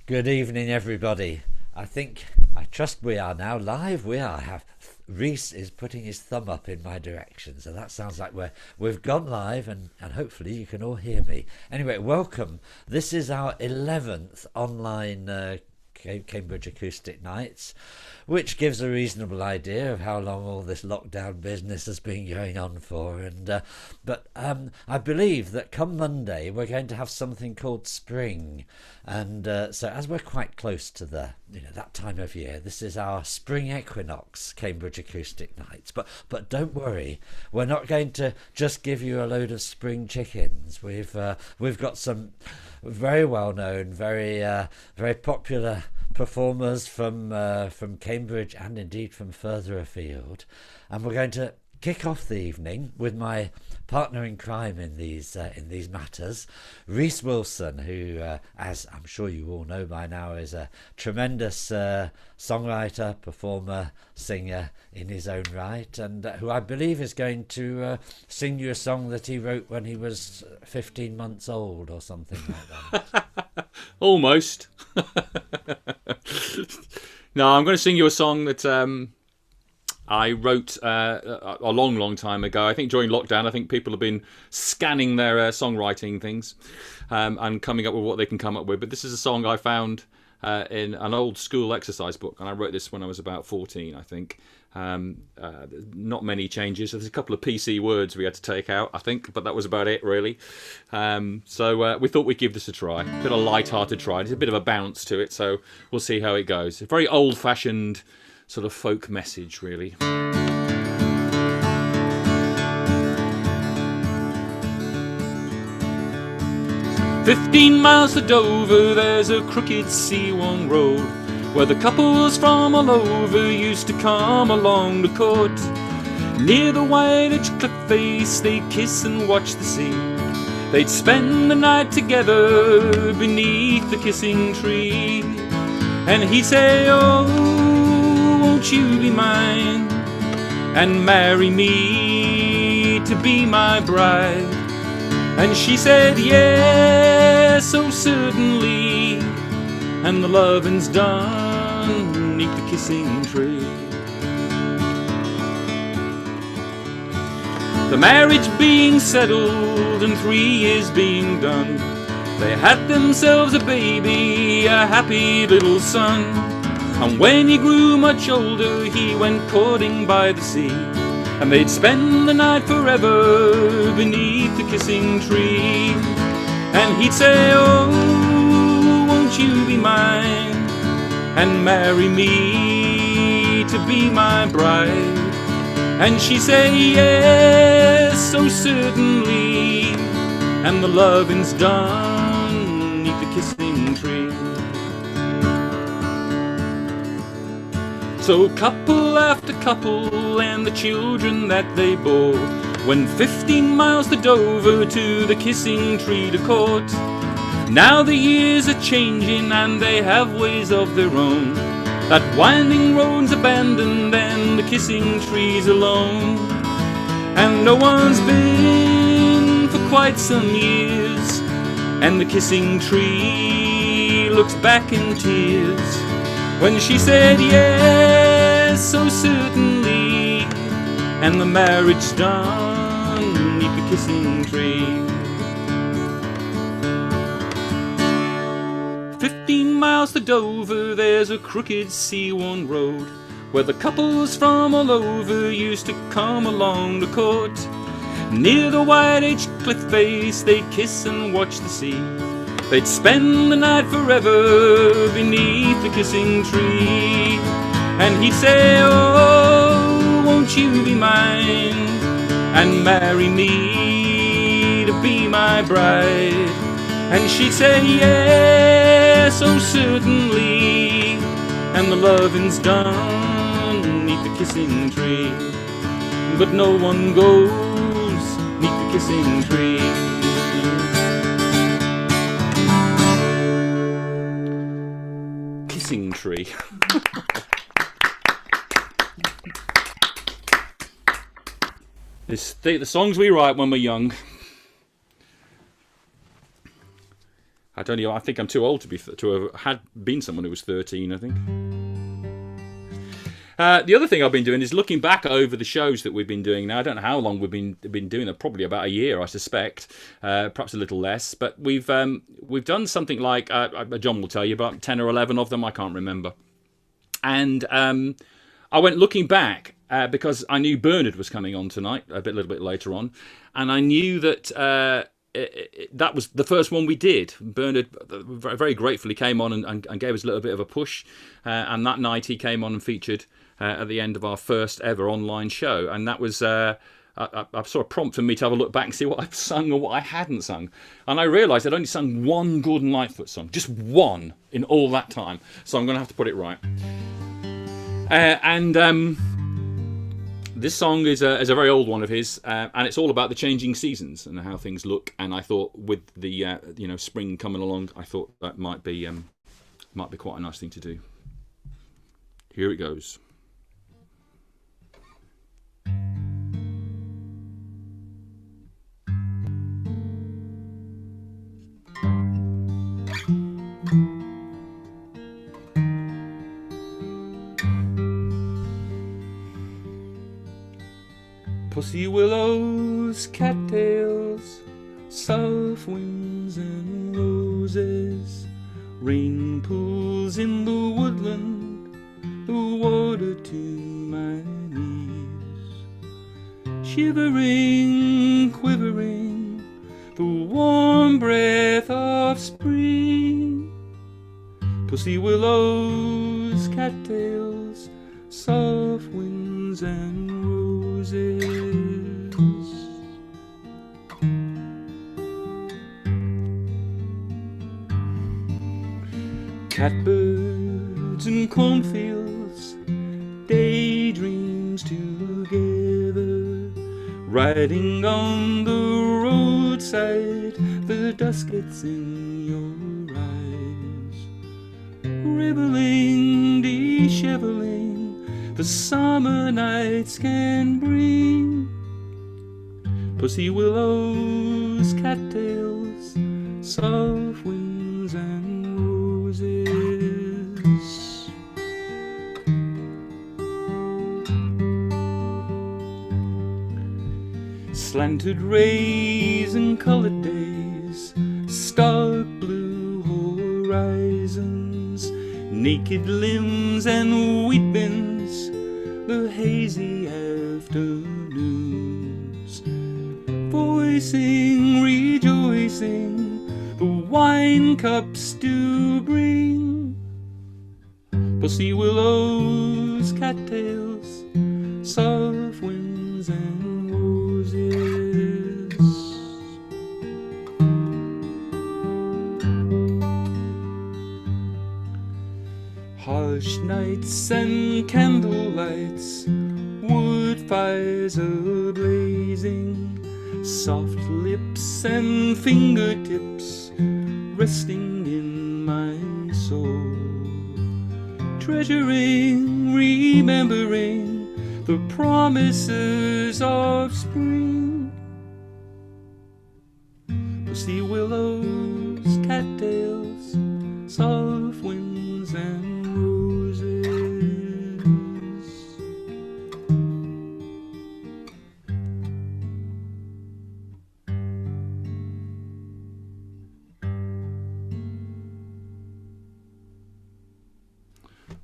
Good evening, everybody. I trust we are now live. We are. Rhys is putting his thumb up in my direction, so that sounds like we've gone live, and hopefully you can all hear me. Anyway, welcome. This is our 11th online Cambridge Acoustic Nights, which gives a reasonable idea of how long all this lockdown business has been going on for. But I believe that come Monday we're going to have something called Spring, and so as we're quite close to that time of year, this is our Spring Equinox Cambridge Acoustic Nights. But don't worry, we're not going to just give you a load of spring chickens. We've got some very well known, very popular performers from Cambridge and indeed from further afield, and we're going to kick off the evening with my partner in crime in these matters, Rhys Wilson, who, as I'm sure you all know by now, is a tremendous songwriter, performer, singer in his own right, and who I believe is going to sing you a song that he wrote when he was 15 months old or something like that. Almost. No, I'm going to sing you a song that I wrote a long time ago. I think during lockdown, I think people have been scanning their songwriting things and coming up with what they can come up with. But this is a song I found in an old school exercise book, and I wrote this when I was about 14, I think. Not many changes. There's a couple of PC words we had to take out, I think, but that was about it, really. So we thought we'd give this a try. A bit of a light-hearted try. There's a bit of a bounce to it, so we'll see how it goes. A very old-fashioned sort of folk message, really. 15 miles to Dover, there's a crooked C1 road where the couples from all over used to come along the court. Near the wide edge cliff face, they'd kiss and watch the sea. They'd spend the night together beneath the kissing tree. And he'd say, "Oh, won't you be mine and marry me to be my bride?" And she said, "Yes, so certainly." And the loving's done 'neath the kissing tree. The marriage being settled and 3 years being done, they had themselves a baby, a happy little son. And when he grew much older, he went courting by the sea, and they'd spend the night forever beneath the kissing tree. And he'd say, "Oh, won't you be mine and marry me to be my bride?" And she'd say, "Yes, so certainly." And the loving's done 'neath the kissing tree. So couple after couple and the children that they bore went 15 miles to Dover to the kissing tree to court. Now the years are changing and they have ways of their own. That winding road's abandoned and the kissing tree's alone. And no one's been for quite some years, and the kissing tree looks back in tears when she said, "Yes, so certainly." And the marriage's done 'neath the kissing tree. 15 miles to Dover, there's a crooked C1 road where the couples from all over used to come along the court. Near the wide-edged cliff face, they'd kiss and watch the sea. They'd spend the night forever beneath the kissing tree. And he'd say, "Oh, won't you be mine and marry me to be my bride?" And she'd say, "Yes, so certainly." And the loving's done 'neath the kissing tree. But no one goes 'neath the kissing tree. Kissing tree. The songs we write when we're young. I don't know. I think I'm too old to have had been someone who was 13. I think. The other thing I've been doing is looking back over the shows that we've been doing now. I don't know how long we've been doing them. Probably about a year, I suspect. Perhaps a little less. But we've done something like John will tell you about 10 or 11 of them. I can't remember. And I went looking back because I knew Bernard was coming on tonight a little bit later on, and I knew that that was the first one we did. Bernard very gratefully came on and gave us a little bit of a push, and that night he came on and featured at the end of our first ever online show, and that was a sort of prompt for me to have a look back and see what I've sung or what I hadn't sung. And I realised I'd only sung one Gordon Lightfoot song, just one in all that time, so I'm going to have to put it right. This song is a very old one of his, and it's all about the changing seasons and how things look. And I thought, with the spring coming along, I thought that might be quite a nice thing to do. Here it goes. Pussy willows, cattails, south winds and roses, rain pools in the woodland, the water to my knees, shivering, quivering, the warm breath of spring. Pussy willows, cattails, soft winds and roses. Catbirds and cornfields, daydreams together, riding on the roadside, the dusk gets in your eyes, ribbling, disheveling, the summer nights can bring. Pussy willows, cattails, soft winds and roses. Slanted rays and colored days, stark blue horizons, naked limbs and wheat bins, the hazy afternoons, voicing, rejoicing, the wine cups do bring. Pussy willows, cattails, soft winds and roses. Harsh nights and candle lights, wood fires a-blazing, soft lips and fingertips resting in my soul, treasuring, remembering the promises of spring. Pussy willows, cattails, soft winds and roses.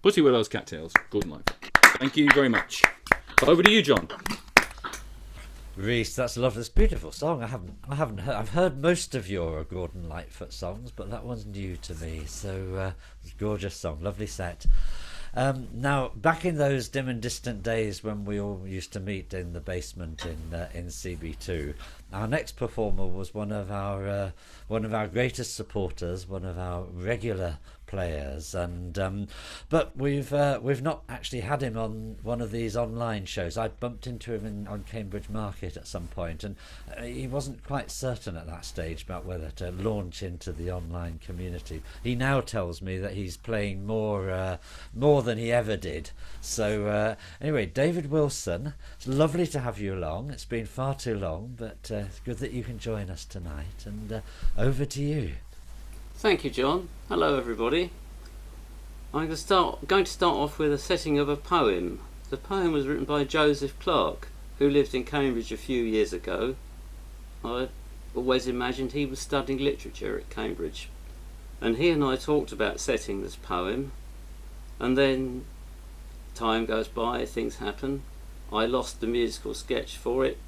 Pussy willows, cattails, Gordon Lightfoot. Thank you very much. Over to you, John. Rhys, that's lovely. It's a beautiful song. I haven't heard. I've heard most of your Gordon Lightfoot songs, but that one's new to me. So it's a gorgeous song, lovely set. Now, back in those dim and distant days when we all used to meet in the basement in CB2, our next performer was one of our greatest supporters, one of our regular players, and but we've not actually had him on one of these online shows. I bumped into him on Cambridge Market at some point, and he wasn't quite certain at that stage about whether to launch into the online community. He now tells me that he's playing more than he ever did. So anyway, David Wilson, it's lovely to have you along. It's been far too long, but it's good that you can join us tonight, and over to you. Thank you, John. Hello, everybody. I'm going to start off with a setting of a poem. The poem was written by Joseph Clarke, who lived in Cambridge a few years ago. I always imagined he was studying literature at Cambridge. And he and I talked about setting this poem, and then time goes by, things happen. I lost the musical sketch for it.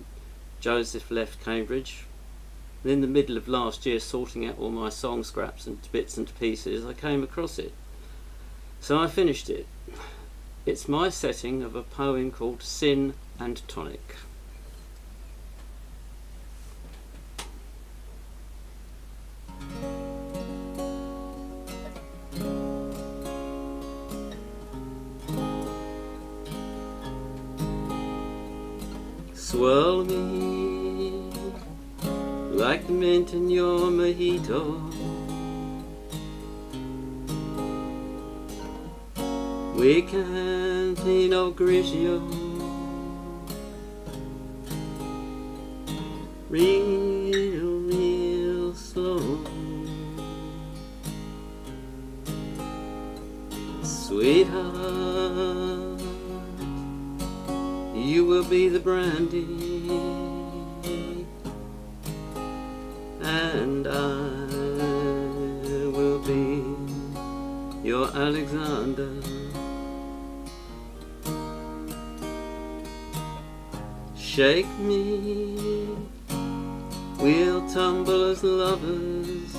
Joseph left Cambridge. And in the middle of last year, sorting out all my song scraps and bits and pieces, I came across it. So I finished it. It's my setting of a poem called Sin and Tonic. Swirl me like the mint in your mojito. We can Pinot Grigio, real slow. Sweetheart, you will be the brandy, and I will be your Alexander. Shake me, we'll tumble as lovers.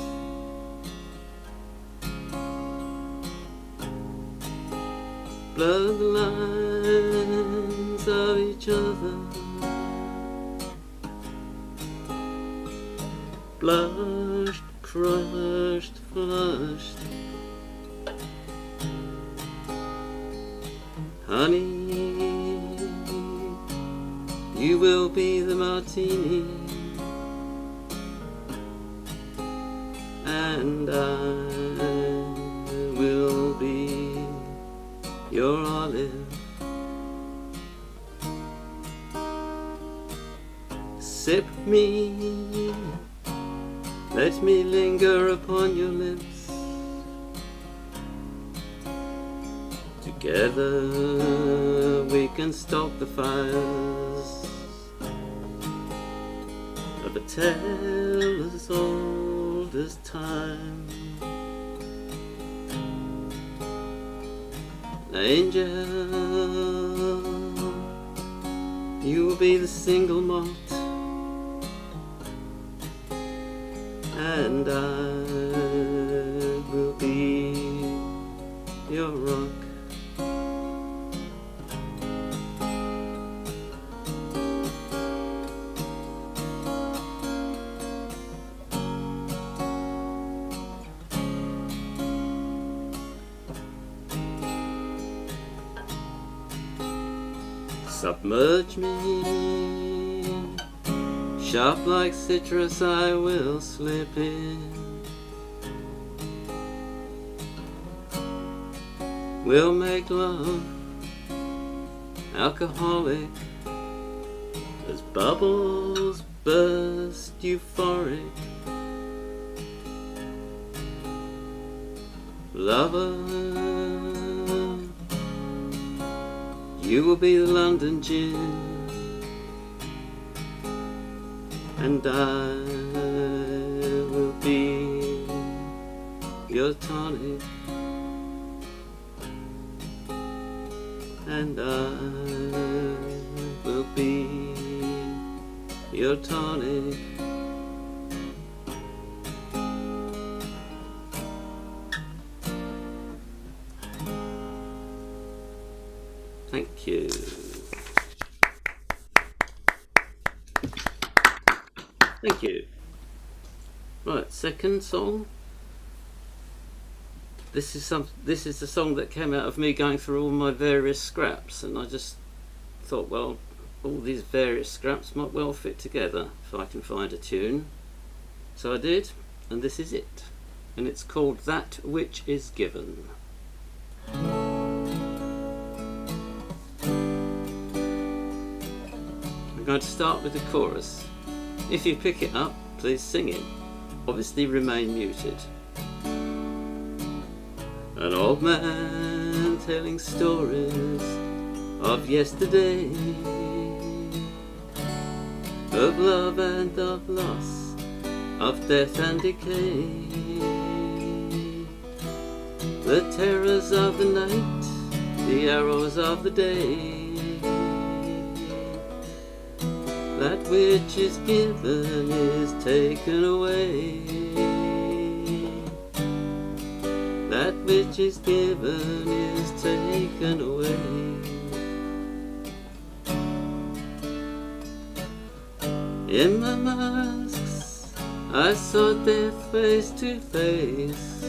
Blur the lines of each other. Blushed, crushed, flushed. Honey, you will be the martini, and I will be your olive. Sip me, let me linger upon your lips. Together we can stoke the fires of a tale as old as time. Angel, you will be the single malt, and I will be your rock. Submerge me, sharp like citrus I will slip in. We'll make love alcoholic as bubbles burst euphoric. Lover, you will be the London gin, and I will be your tonic, and I will be your tonic. Thank you. Thank you. Right, second song. This is the song that came out of me going through all my various scraps, and I just thought, well, all these various scraps might well fit together if I can find a tune. So I did, and this is it. And it's called That Which Is Given. I'm going to start with the chorus. If you pick it up, please sing it. Obviously remain muted. An old man telling stories of yesterday, of love and of loss, of death and decay, the terrors of the night, the arrows of the day. That which is given is taken away. That which is given is taken away. In my masks I saw death face to face.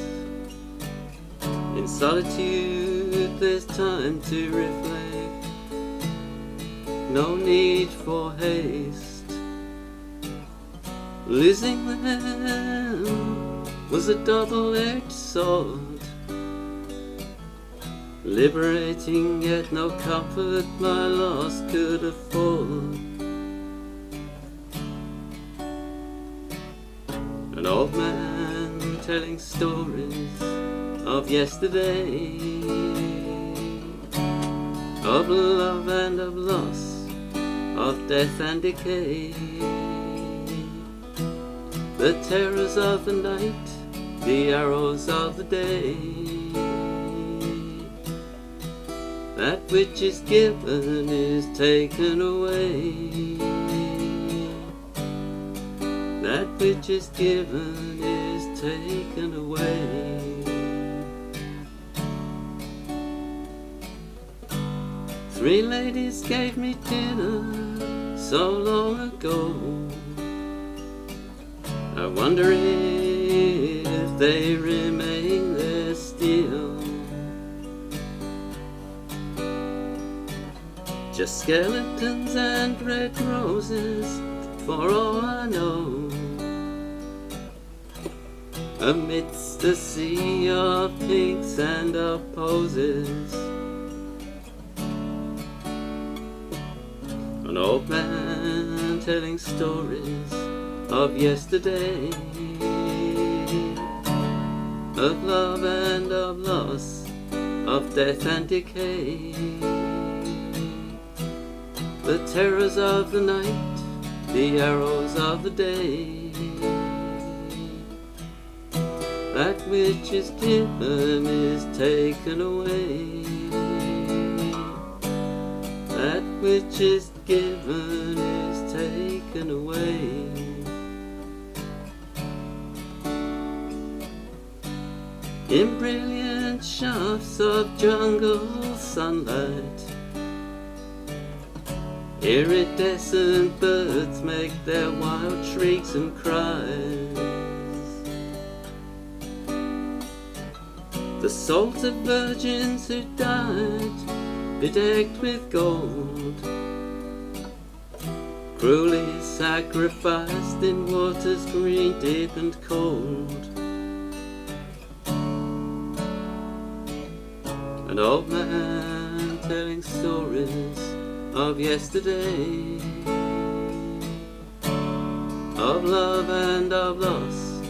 In solitude there's time to reflect. No need for haste. Losing them was a double-edged sword, liberating yet no comfort my loss could afford. An old man telling stories of yesterday, of love and of loss, of death and decay, the terrors of the night, the arrows of the day. That which is given is taken away. That which is given is taken away. Three ladies gave me dinner so long ago. I wonder if they remain there still. Just skeletons and red roses, for all I know, amidst a sea of pinks and of posies. An old man telling stories of yesterday, of love and of loss, of death and decay, the terrors of the night, the arrows of the day. That which is given is taken away. That which is given is taken away. In brilliant shafts of jungle sunlight, iridescent birds make their wild shrieks and cries. The souls of virgins who died, bedecked with gold, cruelly sacrificed in waters green, deep and cold. An old man telling stories of yesterday, of love and of loss,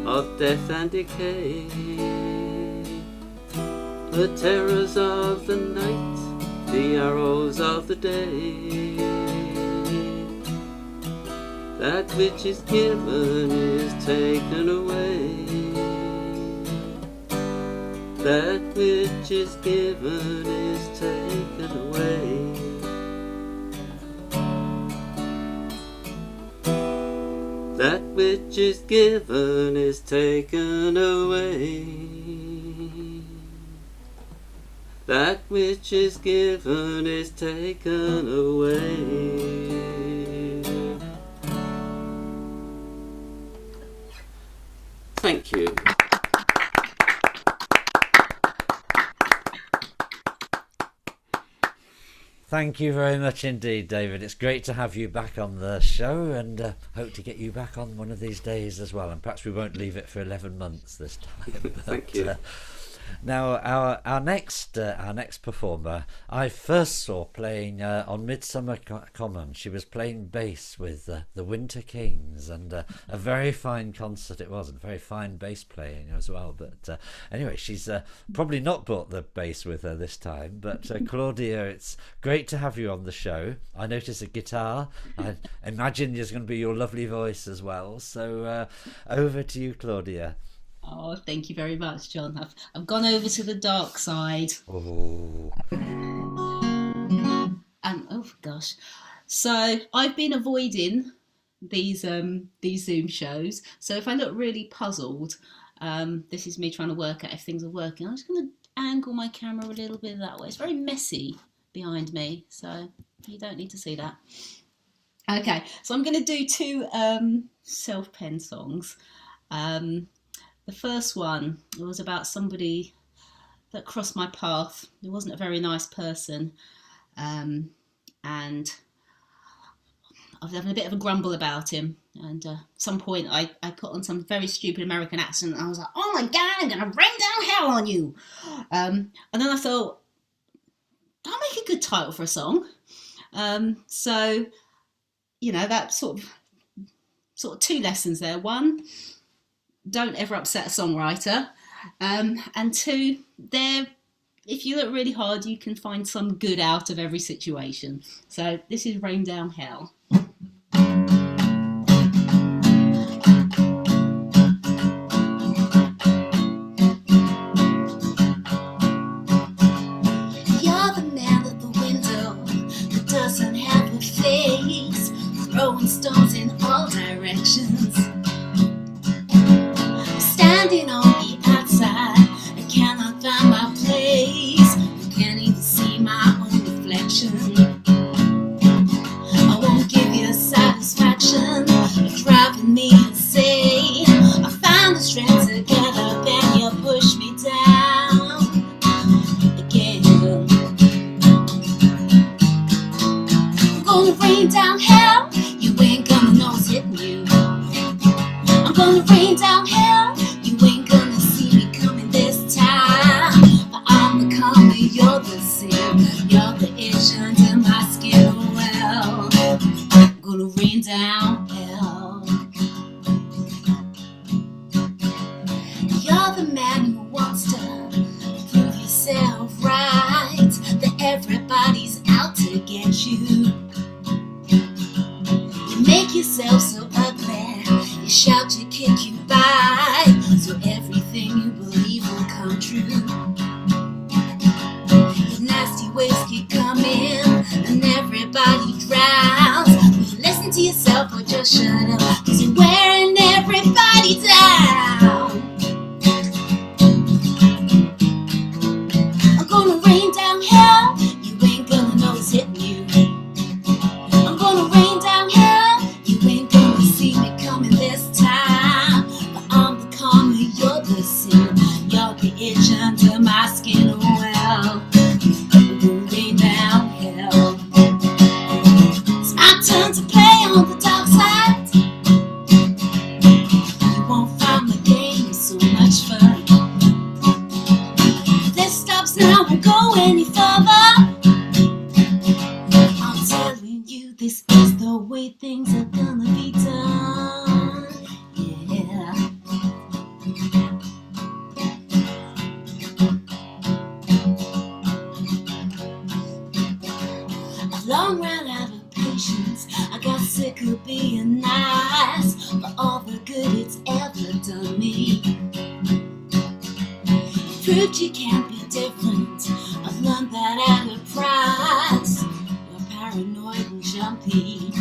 of death and decay, the terrors of the night, the arrows of the day. That which is given is taken away. That which is given is taken away. That which is given is taken away. That which is given is taken away. Thank you. Thank you very much indeed, David. It's great to have you back on the show, and hope to get you back on one of these days as well. And perhaps we won't leave it for 11 months this time. Thank you. Now, our next performer, I first saw playing on Midsummer Common. She was playing bass with the Winter Kings, and a very fine concert it was, and very fine bass playing as well. But anyway, she's probably not brought the bass with her this time. But Claudia, it's great to have you on the show. I notice a guitar. I imagine there's going to be your lovely voice as well. So over to you, Claudia. Oh, thank you very much, John. I've gone over to the dark side. Oh. Oh gosh. So I've been avoiding these Zoom shows. So if I look really puzzled, this is me trying to work out if things are working. I'm just going to angle my camera a little bit that way. It's very messy behind me, so you don't need to see that. Okay, so I'm going to do two self-pen songs. The first one was about somebody that crossed my path. He wasn't a very nice person, and I was having a bit of a grumble about him. And at some point I put on some very stupid American accent, and I was like, oh my God, I'm going to rain down hell on you. And then I thought, that'll make a good title for a song. So, you know, that sort of two lessons there. One, don't ever upset a songwriter, and two, if you look really hard, you can find some good out of every situation. So this is Rain Down Hell. You're the man at the window that doesn't have a face, throwing stones in all directions. Standing on the outside, I cannot find my place. I can't even see my own reflection. I won't give you satisfaction. You're driving me insane. I found the strength to get up and you push me down again. I'm gonna rain down hell. You ain't gonna know it's hitting you. I'm gonna rain down hell. You ain't gonna see me coming this time. But I'm the karma, you're the sin. You're the itch under my skin. Well, I'm gonna rain down hell. You're the man who wants to prove yourself right, that everybody's out to get you. You make yourself so ugly. You shout, you kick, you bite, so everything you believe will come true. Your nasty ways keep coming, and everybody drowns. Will you listen to yourself or just shut up? 'Cause you're wearing everybody down. I'm gonna rain down hell. You ain't gonna know it's hitting you. I'm gonna rain down hell. You ain't gonna see me coming this time. But I'm the karma, you're the sin. You're the itch under my skin. Well, I'm gonna rain down hell. It's my turn to play on the dark side. You won't find my game so much fun. If this stops now, won't go any further. I'm telling you, this is the way things are gonna be done. Yeah. I've long ran out of patience. I got sick of being nice for all the good it's ever done me. Proved you can't be different. I've learned that at a price. You're paranoid and jumpy.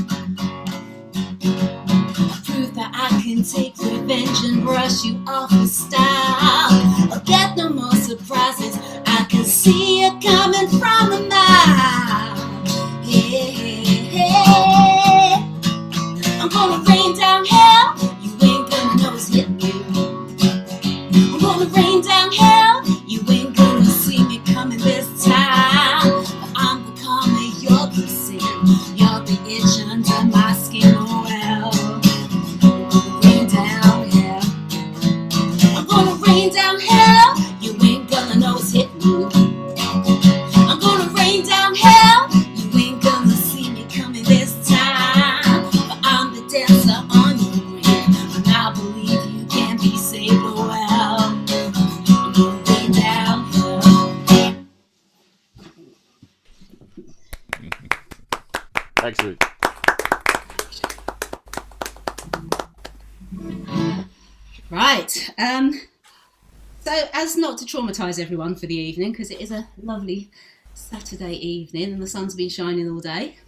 I proved that I can take revenge and brush you off with style. I'll get no more surprises. I can see it coming from a mile. Yeah. I'm gonna rain down hell. You ain't gonna know it's hitting you. I'm gonna rain down hell. You ain't gonna see me coming this time. But I'm the karma, you're the sin. You're the itch under my skin. Well, I'm gonna rain down hell. I'm gonna rain down hell. You ain't gonna So, as not to traumatise everyone for the evening, because it is a lovely Saturday evening and the sun's been shining all day,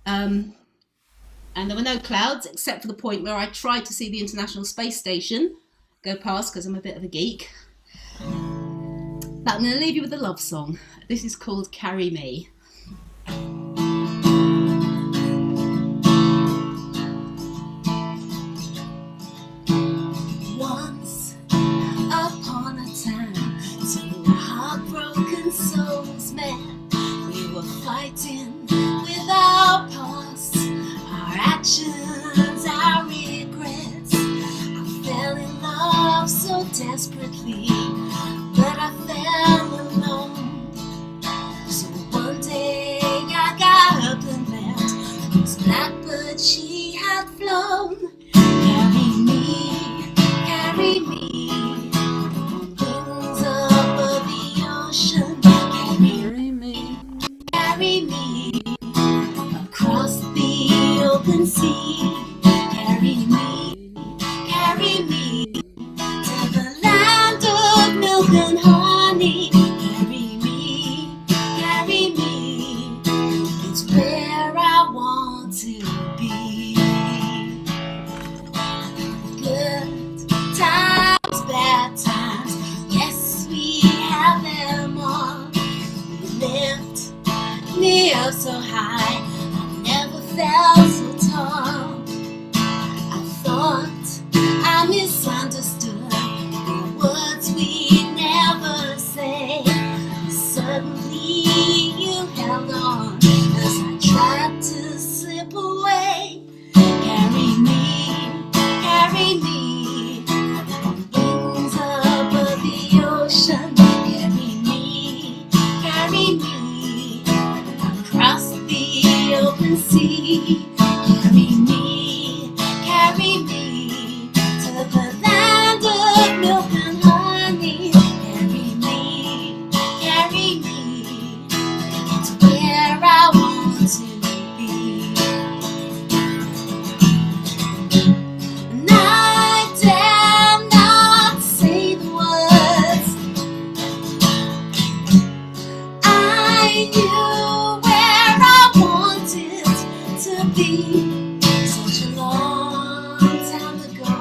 and there were no clouds except for the point where I tried to see the International Space Station go past because I'm a bit of a geek. But I'm going to leave you with a love song. This is called Carry Me. Once upon a time, two heartbroken souls met. We were fighting with our past, our actions, our regrets. I fell in love so desperately, but I fell alone. So one day I got up and left this blackbird she had flown. Carry me on wings above the ocean. Carry me across the open sea. Carry me to the land of milk and honey. Carry me, it's where I want to be. Good times, bad times, yes, we have them all. We lift me up so high, I never felt so tall. I thought I misunderstood the words we never say. Suddenly you held on as I tried to slip away. Carry me on wings above the ocean. Carry me across the open sea. Carry me to the land of milk and honey. Carry me, it's where I want to be. And I dare not say the words. I knew where I wanted to be such a long time ago,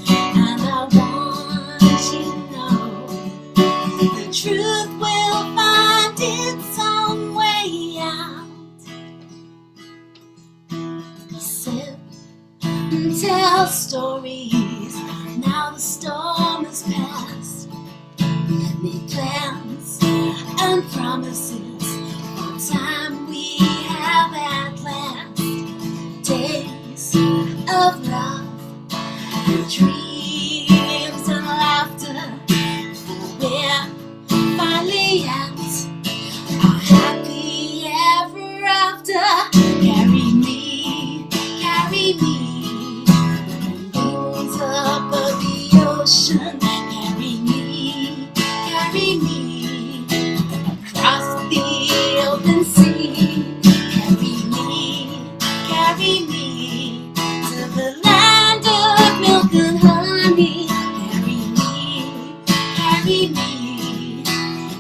and I want you to know the truth will find its own way out. Sit and tell stories. Now the storm has passed. Make plans and promises for time we have at last. Days of love and dreams and laughter. We're finally at our happy ever after. Carry me on wings above the ocean. Carry me across the open sea. Carry me to the land of milk and honey. Carry me,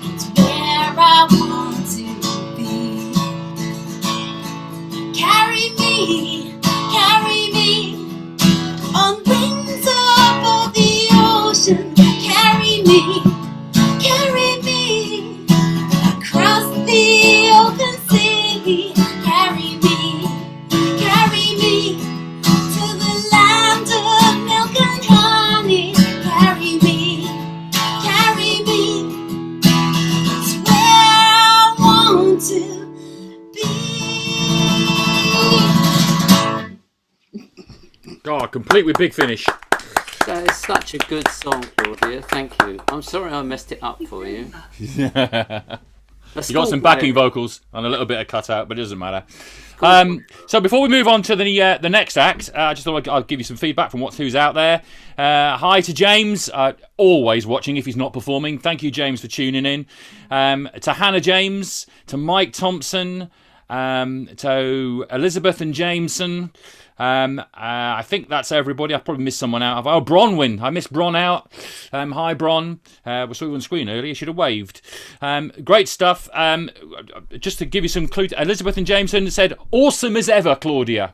it's where I want to be. Carry me on wings above the ocean. Carry me across the open sea. Carry me to the land of milk and honey. Carry me, it's where I want to be. God, complete with Big Finish. That is such a good song, Claudia. Thank you. I'm sorry I messed it up for you. You got some backing vocals and a little bit of cutout, but it doesn't matter. So before we move on to the next act, I just thought I'd give you some feedback from who's out there. Hi to James, always watching if he's not performing. Thank you, James, for tuning in. To Hannah James, to Mike Thompson, To Elizabeth and Jameson. I think that's everybody. I probably missed someone out. Oh, Bronwyn. I missed Bron out. Hi, Bron. We saw you on screen earlier. You should have waved. Great stuff. Just to give you some clue, Elizabeth and Jameson said, awesome as ever, Claudia.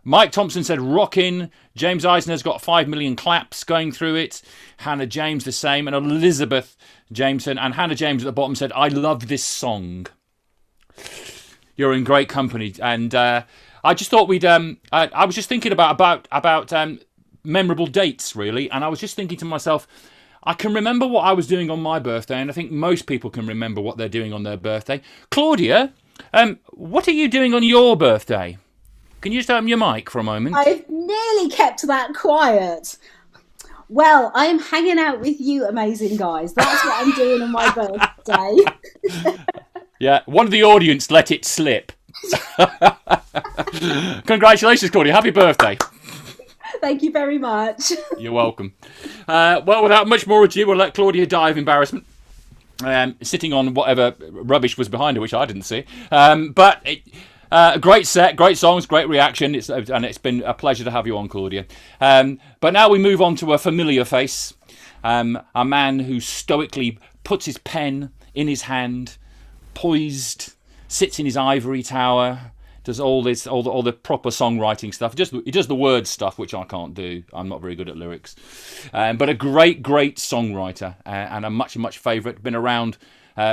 Mike Thompson said, rockin'. James Eisner's got 5 million claps going through it. Hannah James the same. And Elizabeth Jameson and Hannah James at the bottom said, I love this song. You're in great company. And I just thought we'd... I was just thinking about memorable dates, really. And I was just thinking to myself, I can remember what I was doing on my birthday, and I think most people can remember what they're doing on their birthday. Claudia, what are you doing on your birthday? Can you just open your mic for a moment? I've nearly kept that quiet. Well, I am hanging out with you amazing guys. That's what I'm doing on my birthday. Yeah, one of the audience let it slip. Congratulations, Claudia. Happy birthday. Thank you very much. You're welcome. Well, without much more ado, we'll let Claudia die of embarrassment. Sitting on whatever rubbish was behind her, which I didn't see. Great set, great songs, great reaction. It's been a pleasure to have you on, Claudia. But now we move on to a familiar face. A man who stoically puts his pen in his hand, poised, sits in his ivory tower, does all the proper songwriting stuff. He does the word stuff, which I can't do. I'm not very good at lyrics. But a great songwriter and a much favourite. Been around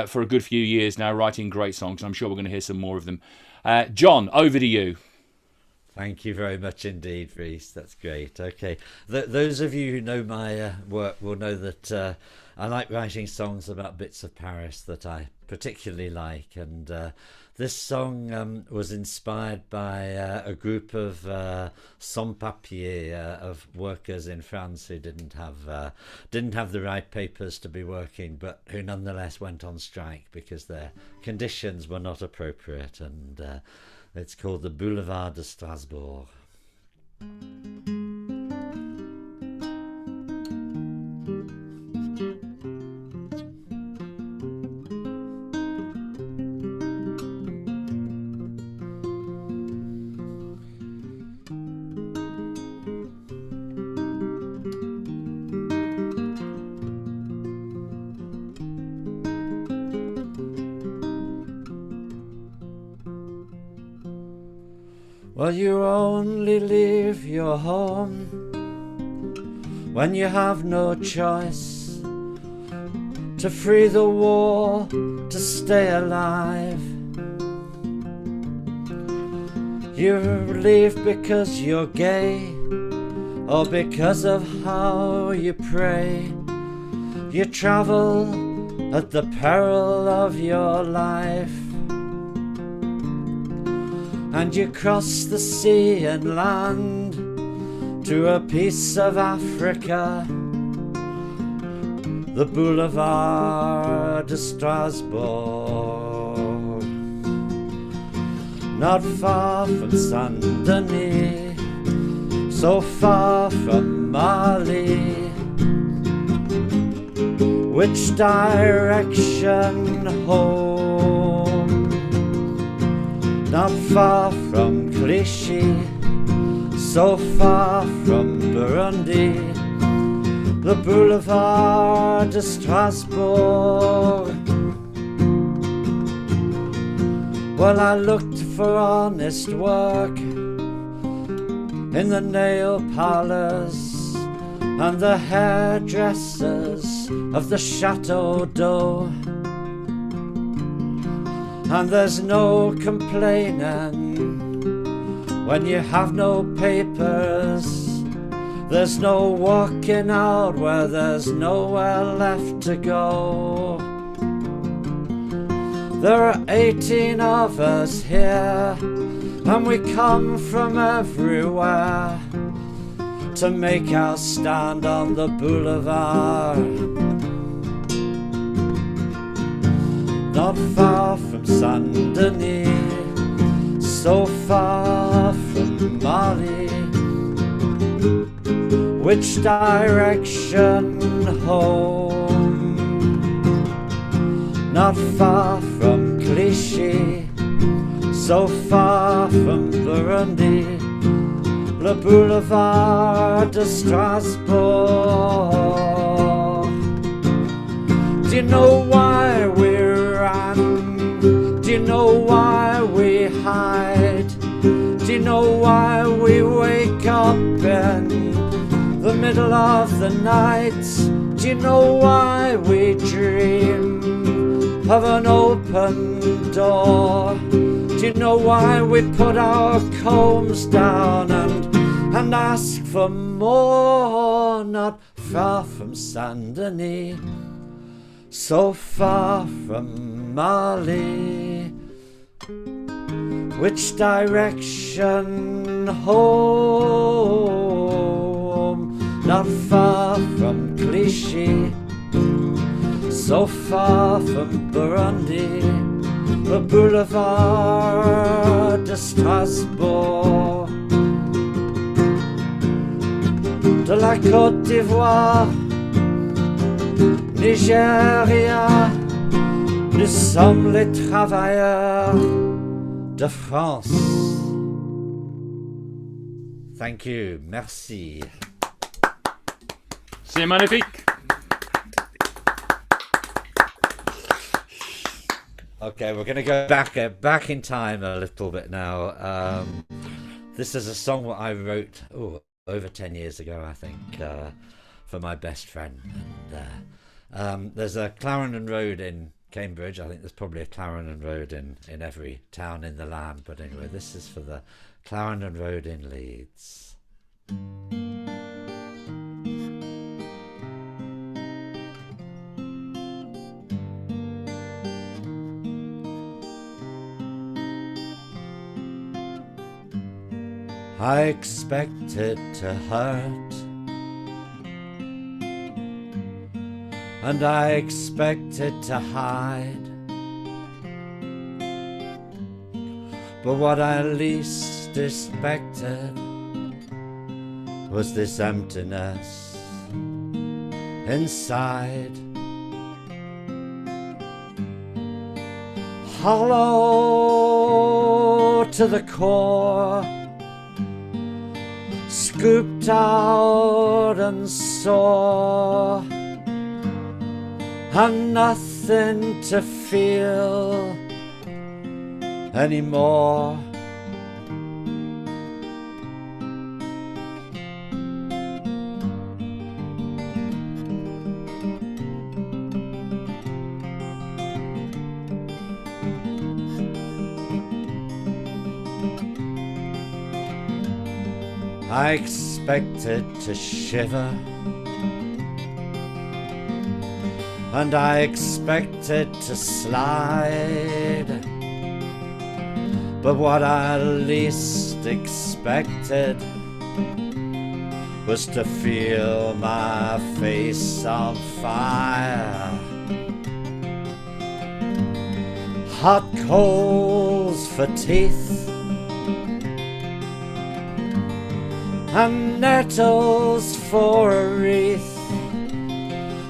for a good few years now, writing great songs. I'm sure we're going to hear some more of them. John, over to you. Thank you very much indeed, Rhys. That's great. Okay, those of you who know my work will know that I like writing songs about bits of Paris that I particularly like, and this song was inspired by a group of sans-papiers, of workers in France who didn't have the right papers to be working, but who nonetheless went on strike because their conditions were not appropriate, and it's called the Boulevard de Strasbourg. Well, you only leave your home when you have no choice, to free the war, to stay alive. You leave because you're gay, or because of how you pray. You travel at the peril of your life, and you cross the sea and land to a piece of Africa, the Boulevard de Strasbourg. Not far from Saint-Denis, so far from Mali. Which direction home? Not far from Clichy, so far from Burundi, the Boulevard de Strasbourg. Well, I looked for honest work in the nail parlours and the hairdressers of the Chateau d'Eau. And there's no complaining when you have no papers. There's no walking out where there's nowhere left to go. There are 18 of us here, and we come from everywhere to make our stand on the boulevard. Not far from Saint-Denis, so far from Mali. Which direction home? Not far from Clichy, so far from Burundi, le boulevard de Strasbourg. Do you know why we run? Do you know why we hide? Do you know why we wake up in the middle of the night? Do you know why we dream of an open door? Do you know why we put our combs down and ask for more? Not far from Saint-Denis, so far from Mali. Which direction home? Not far from Clichy, so far from Burundi, le boulevard de Strasbourg. De la Côte d'Ivoire, Nigeria, nous sommes les travailleurs de France. Thank you, merci. C'est magnifique. Okay, we're going to go back in time a little bit now. This is a song that I wrote over 10 years ago, I think, for my best friend. And there's a Clarendon Road in Cambridge. I think there's probably a Clarendon Road in every town in the land. But anyway, this is for the Clarendon Road in Leeds. I expected to hurt, and I expected to hide, but what I least expected was this emptiness inside. Hollow to the core, scooped out and sore, and nothing to feel anymore. I expected to shiver, and I expected to slide, but what I least expected was to feel my face on fire. Hot coals for teeth and nettles for a wreath,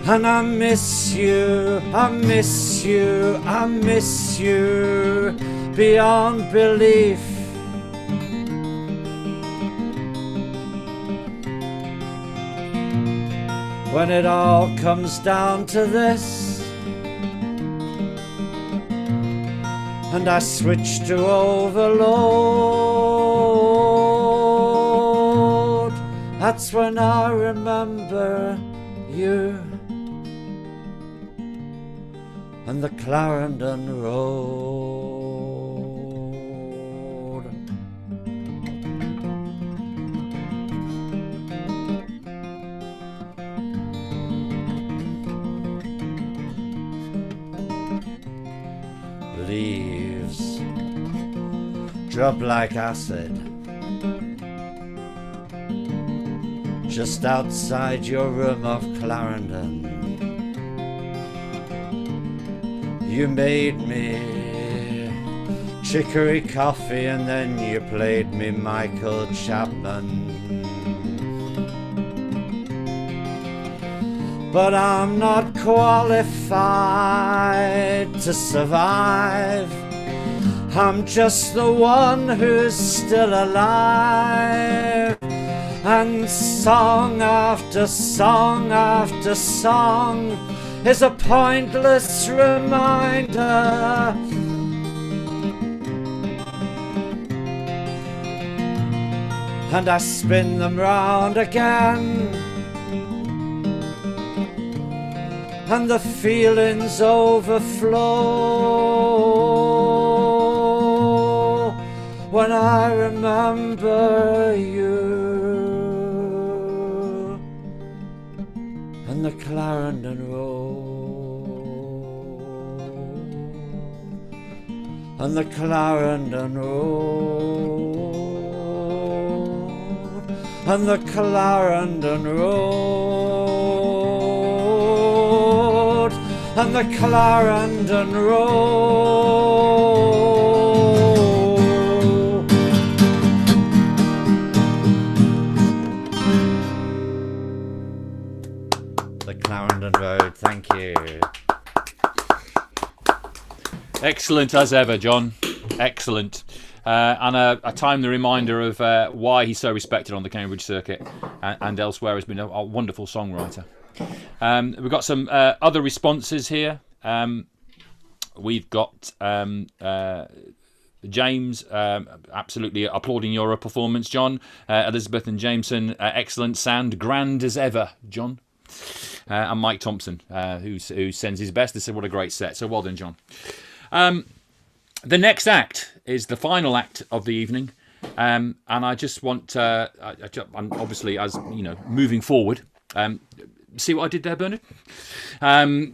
and I miss you, I miss you, I miss you beyond belief. When it all comes down to this, and I switch to overload, that's when I remember you and the Clarendon Road. Leaves drop like acid just outside your room of Clarendon. You made me chicory coffee and then you played me Michael Chapman. But I'm not qualified to survive. I'm just the one who's still alive. And song after song after song is a pointless reminder. And I spin them round again, and the feelings overflow when I remember you. And the Clarendon Road, and the Clarendon Road, and the Clarendon Road, and the Clarendon Road. The Clarendon Road, thank you. Excellent as ever, John. Excellent. And a timely reminder of why he's so respected on the Cambridge circuit and elsewhere. Has been a wonderful songwriter. We've got some other responses here. We've got James absolutely applauding your performance, John. Elizabeth and Jameson, excellent sound, grand as ever, John. And Mike Thompson, who sends his best. They said, what a great set. So well done, John. The next act is the final act of the evening, and I just want, obviously, as you know, moving forward. See what I did there, Bernard? I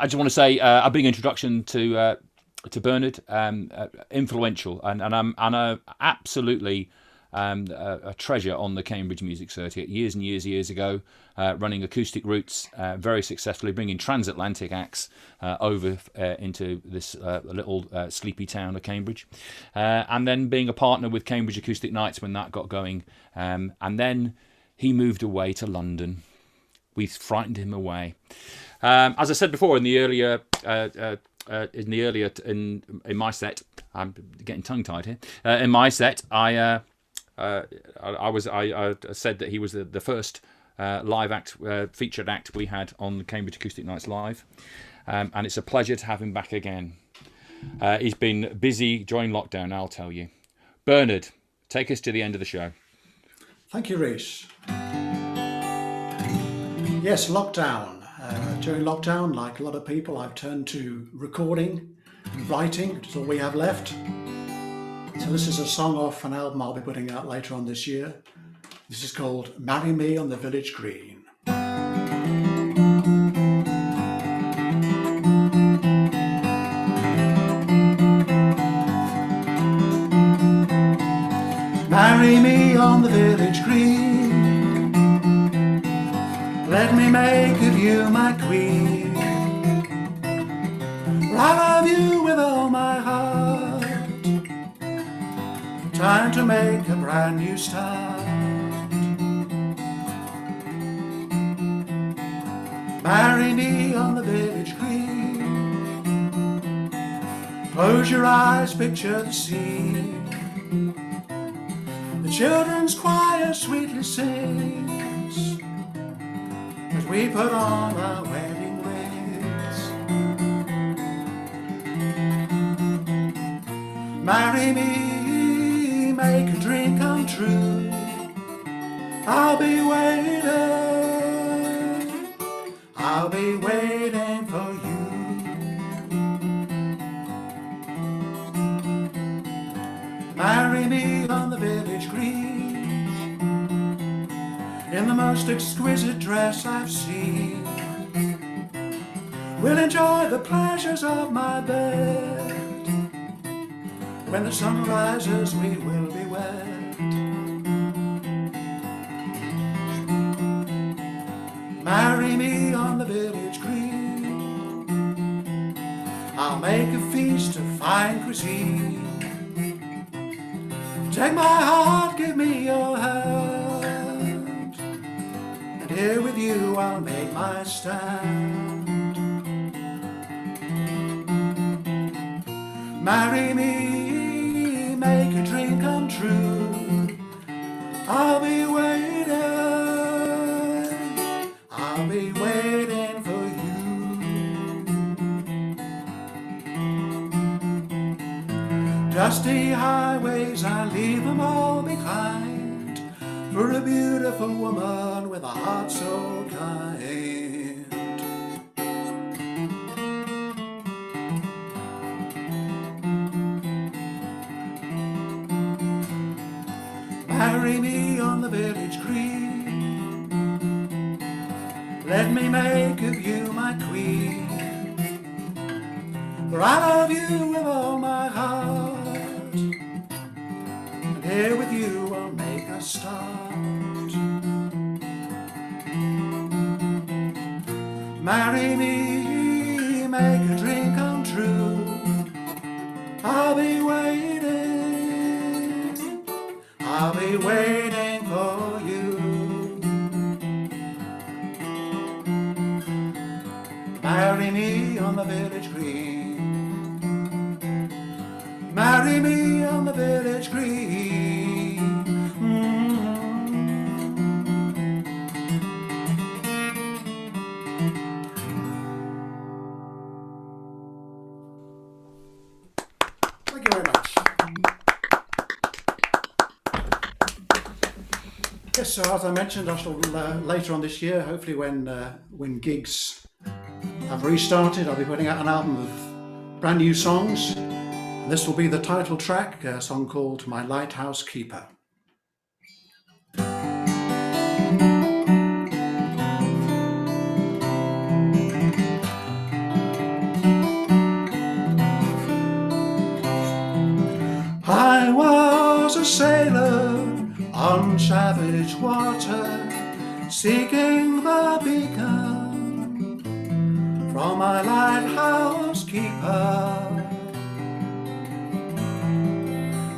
just want to say a big introduction to Bernard, influential, and I'm absolutely a treasure on the Cambridge music circuit. Years and years ago, running acoustic routes very successfully, bringing transatlantic acts over into this little sleepy town of Cambridge, and then being a partner with Cambridge Acoustic Nights when that got going, and then he moved away to London. We frightened him away. As I said before, in my set, I'm getting tongue-tied here. In my set, I said that he was the first live act, featured act we had on the Cambridge Acoustic Nights Live, and it's a pleasure to have him back again. He's been busy during lockdown, I'll tell you. Bernard, take us to the end of the show. Thank you, Rhys. Yes, lockdown. During lockdown, like a lot of people, I've turned to recording and writing, which is all we have left. So this is a song off an album I'll be putting out later on this year. This is called Marry Me on the Village Green. Marry me on the village green. Let me make of you my queen. I love you with all my heart. Time to make a brand new start. Marry me on the village green. Close your eyes, picture the scene. The children's choir sweetly sings as we put on our wedding rings. Marry me, make a dream come true. I'll be waiting for you. Marry me on the village green, in the most exquisite dress I've seen. We'll enjoy the pleasures of my bed. When the sun rises, we will be wed. Marry me on the village green. I'll make a feast of fine cuisine. Take my heart, give me your hand, and here with you I'll make my stand. Marry me, make a dream come true. I'll be waiting, I'll be waiting for you. Dusty highways, I leave them all behind, for a beautiful woman with a heart so kind. Marry me on the village green, let me make of you my queen, for I love you with all my heart, and here with you I'll make a start. Marry me, make a dream come true. I'll be waiting, I'll be waiting for you. Marry me on the village green, marry me on the village green. Thank you very much. Yes, so as I mentioned, I shall later on this year, hopefully when gigs have restarted, I'll be putting out an album of brand new songs. And this will be the title track, a song called My Lighthouse Keeper. I was a sailor on savage water, seeking the beacon from my lighthouse keeper,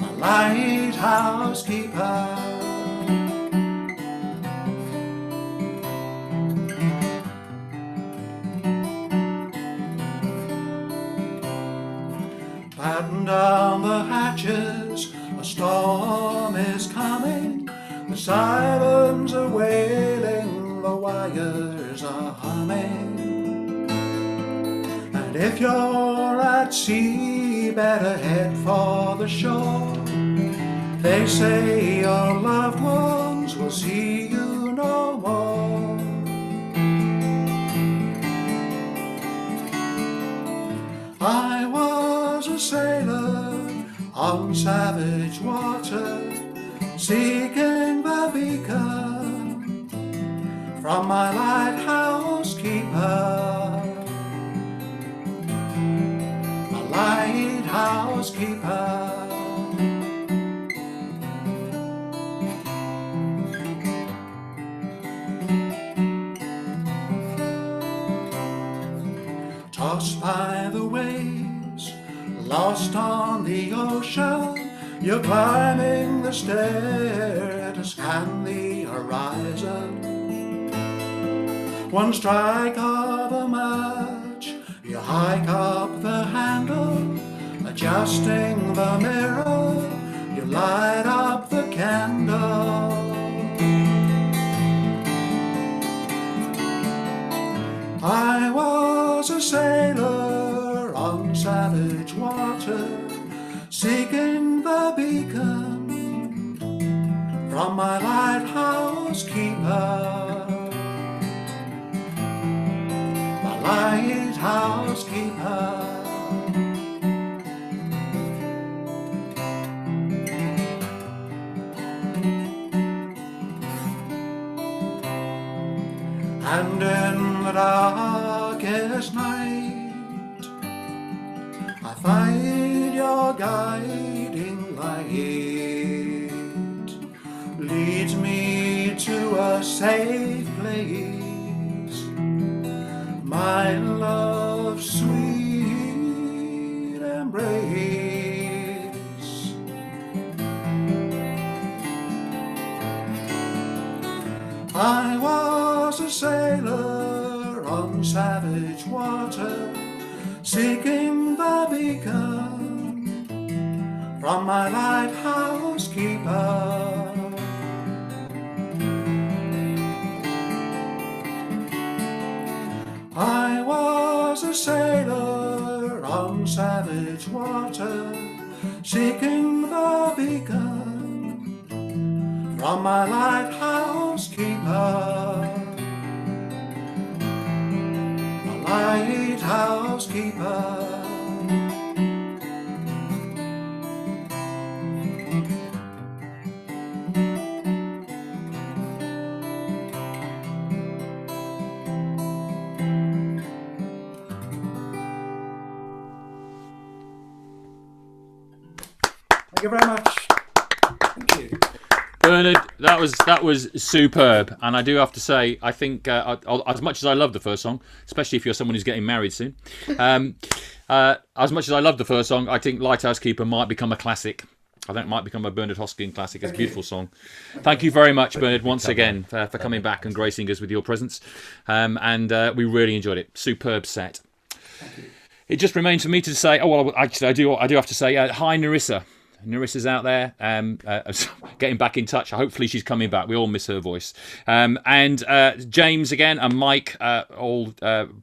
my lighthouse keeper. Batten down the hatches, a storm is coming. The sirens are wailing, the wires are humming. And if you're at sea, better head for the shore. They say your loved ones will see you no more. I was a sailor on savage water, seeking the beacon from my lighthouse keeper, my lighthouse keeper. Tossed by the waves, lost on the ocean, you're climbing the stair to scan the horizon. One strike of a match, you hike up the handle, adjusting the mirror, you light up the candle. I was a sailor on savage water, seeking the beacon from my lighthouse keeper, my lighthouse keeper. And in the darkest night, I find your guiding light, leads me to a safe place, my love's sweet embrace. I was a sailor on savage water, seeking the beacon from my lighthouse keeper. I was a sailor on savage water, seeking the beacon from my lighthouse keeper. The lighthouse keeper. Thank you very much. Thank you. Bernard, that was superb, and I do have to say, I think as much as I love the first song, especially if you're someone who's getting married soon, as much as I love the first song, I think Lighthouse Keeper might become a classic. I think it might become a Bernard Hoskin classic. It's a beautiful song. Thank you very much, Bernard, once again for coming back and gracing us with your presence, and we really enjoyed it. Superb set. It just remains for me to say, oh well, actually I do have to say, hi Narissa. Narissa's out there, getting back in touch. Hopefully she's coming back. We all miss her voice. And James again and Mike all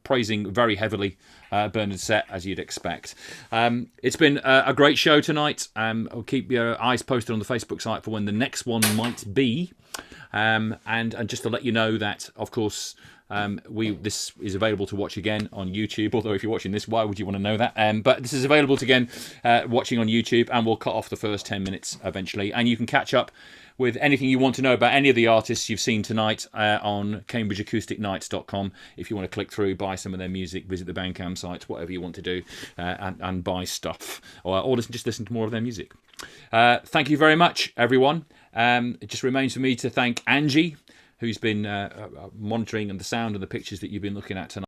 praising very heavily Bernard's set, as you'd expect. It's been a great show tonight. I'll keep your eyes posted on the Facebook site for when the next one might be. And just to let you know that, of course, this is available to watch again on YouTube. Although if you're watching this, why would you want to know that? But this is available to again watching on YouTube, and we'll cut off the first 10 minutes eventually. And you can catch up with anything you want to know about any of the artists you've seen tonight on CambridgeAcousticNights.com. If you want to click through, buy some of their music, visit the Bandcamp site, whatever you want to do, and buy stuff, or just listen to more of their music. Thank you very much, everyone. It just remains for me to thank Angie, who's been monitoring the sound and the pictures that you've been looking at tonight.